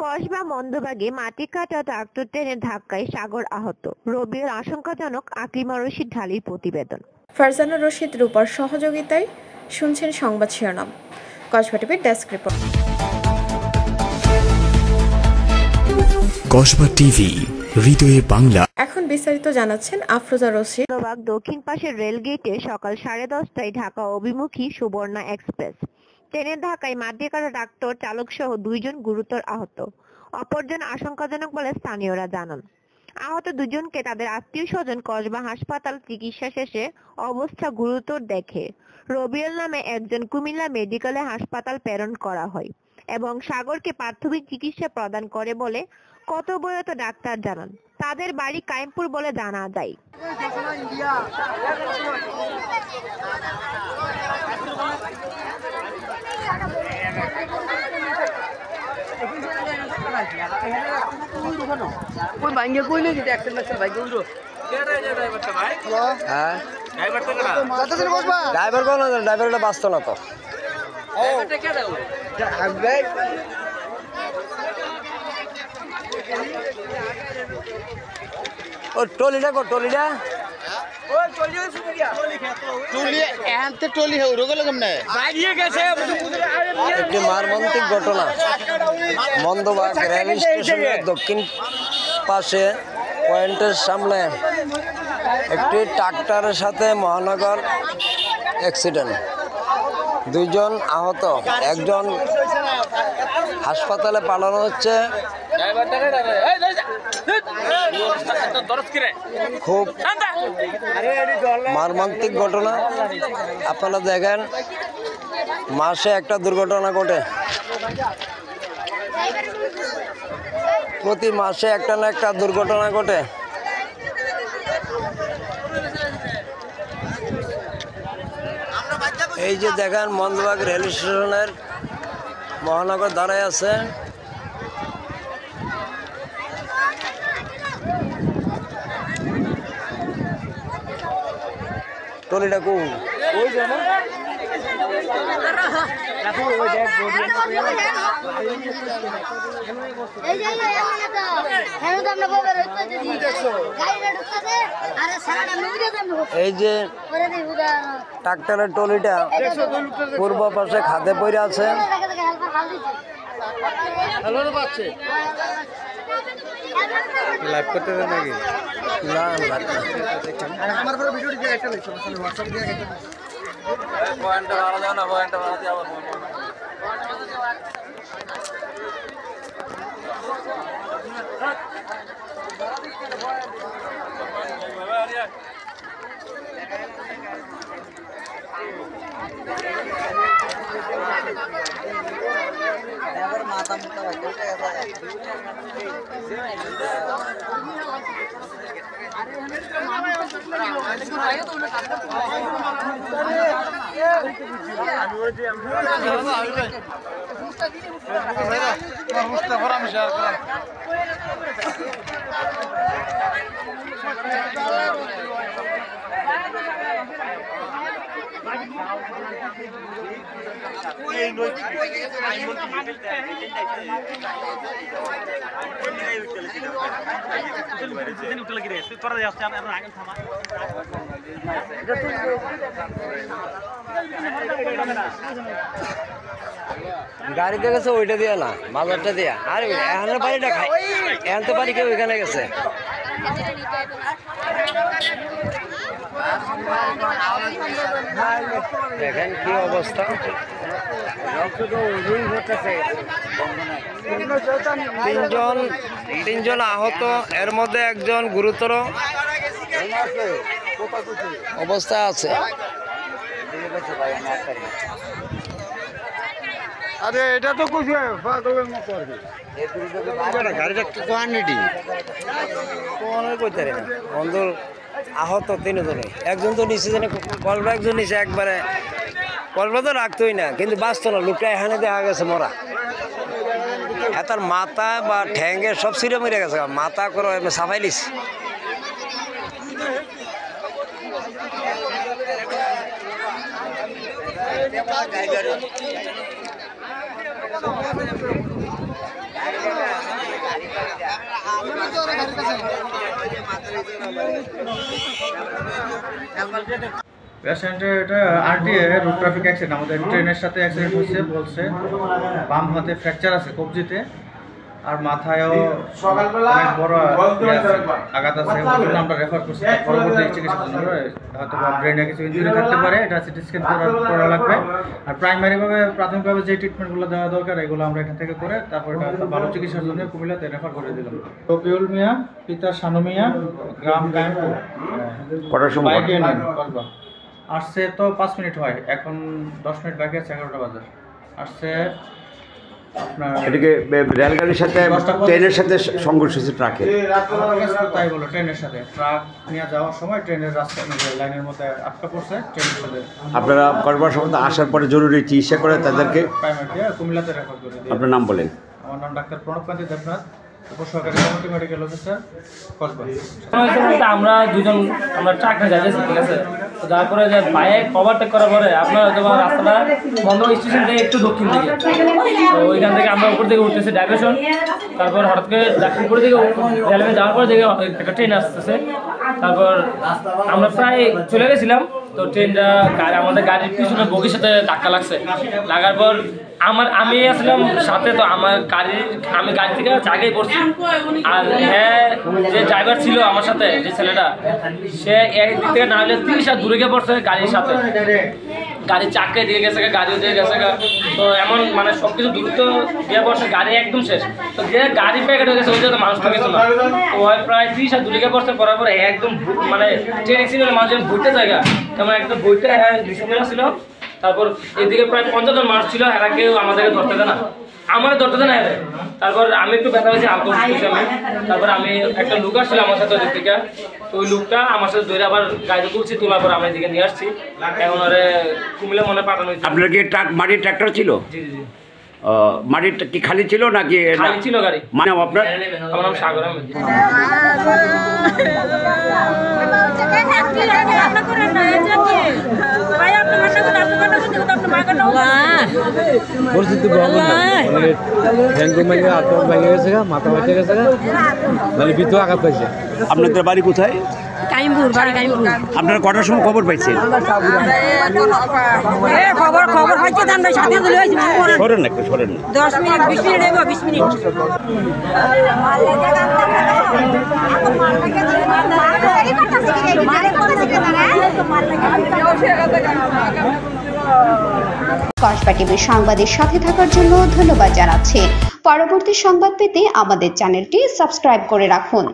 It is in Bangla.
কসবা মন্দবাগে মাটি কাটা ট্রাক্টর ট্রেনের ধাক্কায় সাগর আহত। রবির আশঙ্কাজনক। আকলিমা রশিদ ঢালির প্রতিবেদন। ফারজানা রশিদ রূপার সহযোগিতায় শুনছেন সংবাদ শিরোনাম। কসবা টিভির ডেস্ক রিপোর্ট। কসবা টিভি, হৃদয়ে বাংলা। এখন বিস্তারিত জানাচ্ছেন আফরোজা রশিদ। মন্দবাগ দক্ষিণ পাশের রেল গেটে সকাল 10:30টায় ঢাকা অভিমুখী সুবর্ণা এক্সপ্রেস ট্রেনের ধাক্কায় মাটি কাটা ট্রাক্টর চালক সহ 2 জন গুরুতর আহত। অপরজন আশঙ্কাজনক বলে স্থানীয়রা জানান। আহত 2 জনকে তাদের আত্মীয় স্বজন কসবা হাসপাতাল চিকিৎসা শেষে অবস্থা গুরুতর দেখে রবিউল নামে একজন কুমিল্লা মেডিকেলে হাসপাতাল প্রেরণ করা হয় এবং সাগরকে প্রাথমিক চিকিৎসা প্রদান করে বলে কর্তব্যরত ডাক্তার জানান। তাদের বাড়ি কায়েমপুর বলে জানা যায়। ড্রাইভারটা বাঁচতো না তো। ও টলিটা কর, টলিটা একটি মর্মান্তিক ঘটনা। মন্দবাগ রেল স্টেশনের দক্ষিণ পাশে পয়েন্টের সামনে একটি ট্রাক্টরের সাথে মহানগর অ্যাক্সিডেন্ট। 2 জন আহত, একজন হাসপাতালে পাঠানো হচ্ছে। খুব মর্মান্তিক ঘটনা। আপনারা দেখেন, মাসে একটা দুর্ঘটনা ঘটে, প্রতি মাসে একটা না একটা দুর্ঘটনা ঘটে। এই যে দেখেন, মন্দবাগ রেল স্টেশনের মহানগর দাঁড়ায় আছে। টলিটা কোন ওই যে না এই যে ট্রাক্টরের টলিটা পূর্ব পাশে খাদে পড়ে আছে। লাইভ করতে দেন নাকি? না, আমার পুরো ভিডিও দিয়ে একটা লাইক করুন, WhatsApp দিয়ে একটা পয়েন্টটা ভালো দাও না, পয়েন্টটা ভালো দিয়ে আবার মাথা মুখা গাড়িতে গেছে, ওইটা দিয়া না, বাজারটা দিয়া। আর এখানে বাড়িটা খাই, এখন তো বাড়ি কেউ এখানে গেছে। দেখেন কি অবস্থা। তিনজন আহত, এর মধ্যে একজন গুরুতর অবস্থা আছে। আরে এটা তো পাগলের মতো আর কি। গাড়িটা কোয়ান্টিটি বন্ধুর আহত 3 জনে। একজন তো নিচে জানে কলবা, একজন নিচে একবারে কলবা তো রাখতোই না, কিন্তু বাঁচতো না। লোকটা এখানে দেখা গেছে মরা। তার মাথা বা ঠ্যাঙ্গে সব ছিঁড়ে মরে গেছে, মাথা করে সাফাই লিস। গাড়ি পেশেন্টের এটা আরটিএ রোড ট্রাফিক অ্যাক্সিডেন্ট, আমাদের ট্রেনের সাথে অ্যাক্সিডেন্ট হয়েছে বলছে। বাম হাতে ফ্র্যাকচার আছে কবজিতে, আর মাথায়ও অনেক বড় আঘাত আছে। আমরা রেফার করছি পরবর্তী চিকিৎসার জন্য। হয়তো ব্রেনে কিছু ইনজুরি থাকতে পারে, এটা সিটি স্ক্যান করা লাগবে। আর প্রাইমারিভাবে প্রাথমিকভাবে যে ট্রিটমেন্টগুলো দেওয়া দরকার এগুলো আমরা এখান থেকে করে তারপর এটা ভালো চিকিৎসার জন্য কুমিল্লাতে রেফার করে দিলাম। রবিউল মিয়া, পিতা শানু মিয়া, গ্রাম কায়েমপুর। কটার সময় আসছে তো 5 মিনিট হয়, এখন 10 মিনিট বাকি আছে, 11টা বাজে আসছে। আপনার এটাকে রেলগাড়ির সাথে ট্রেনের সাথে সংঘর্ষ হয়েছে ট্রাকে। তাই বলো, ট্রেনের সাথে ট্রাক নিয়ে যাওয়ার সময় ট্রেনের রাস্তা লাইনের মধ্যে আটকা পড়ছে ট্রেনের সাথে। আপনারা করবার সময় আসার পরে জরুরি চিকিৎসা করে তাদেরকে প্রাইমারি কুমিল্লাতে রেফার করে দিই। আপনার নাম বলেন? আমার নাম ডাক্তার প্রণবকান্তি দেবনাথ, উপসহকারী কমিটি মেডিকেল অফিসার, কসবা। আমরা দুজন আমরা ট্রাক নিয়ে যাচ্ছি, ঠিক আছে। তো যার পরে যে বাইক ওভারটেক করার পরে আপনার হয়তো রাস্তাটা বন্ধ স্টেশন থেকে একটু দক্ষিণ দিকে, তো ওইখান থেকে আমরা উপর দিকে উঠতেছি ডাইভার্সন। তারপর হঠাৎ করে উপর দিকে রেলওয়ে যাওয়ার পরে দিকে একটা ট্রেন আসতেছে। তারপর আমরা প্রায় চলে গেছিলাম, তো ট্রেনটা আমাদের গাড়ির পিছনে বগির সাথে ধাক্কা লাগছে। লাগার পর আমি আসলাম সাথে, তো আমি গাড়ি থেকে জায়গায় পড়ছি। আর হ্যাঁ, যে ড্রাইভার ছিল আমার সাথে, যে ছেলেটা, সে একদিক থেকে না হলে 30 হাত দূরে গিয়ে পড়ছে গাড়ির সাথে। গাড়ির চাক্কায় দিয়ে গেছে, গাড়িও দিয়ে গেছে। তো এমন মানে সবকিছু দ্রুত দিয়ে পড়ছে, গাড়ি একদম শেষ। তো যে গাড়ি প্যাকেট হয়ে গেছে ওই জায়গায় মানুষ তো কিছু না। তো প্রায় 30 হাত দূরে গিয়ে পড়ছে, পড়ার পরে একদম মানে ট্রেন অ্যাক্সিডেন্ট মানুষ বইতে জায়গা তেমন একদম বইতে ছিল। তারপর এদিকে প্রায় 50 জন মানুষ ছিল, এরা কেউ আমাদেরকে ধরতে দেয় না, আমার ধরতে দেয় না। তারপর আমি একটু ব্যথা পেয়েছি, আলকোহল খেয়েছি আমি। তারপর আমি একটা লোক আসছিল আমার সাথে ওদিক থেকে, তো ওই লোকটা আমার সাথে ধরে আবার গাড়িতে তুলছি, তোলার পর আমি এদিকে নিয়ে আসছি। এখন ওরে কুমিল্লা মনে পাঠানো হয়েছে। আপনার কি মাটির ট্রাক্টর ছিল? জি জি জি। মাটির কি খালি ছিল নাকি? খালি ছিল গাড়ি। মানে আপনার? আমার নাম সাগর আহমেদ। পরিস্থিতি ভেঙে গেছে, মাথা ভেঙে গেছে, মানে ভিতরে আঘাত পাইছে। আপনাদের বাড়ি কোথায়? কাইমপুর, বাড়ি কাইমপুর। আপনারা কটার সময় খবর পাইছেন? খবর হয়েছে আমরা সাথে চলে আসছি। সরেন না, একটু সরেন না। 10 মিনিট 20 মিনিট এগো, 20 মিনিট। কসবা টিভির সংবাদের সাথে থাকার জন্য ধন্যবাদ জানাচ্ছি। পরবর্তী সংবাদ পেতে আমাদের চ্যানেলটি সাবস্ক্রাইব করে রাখুন।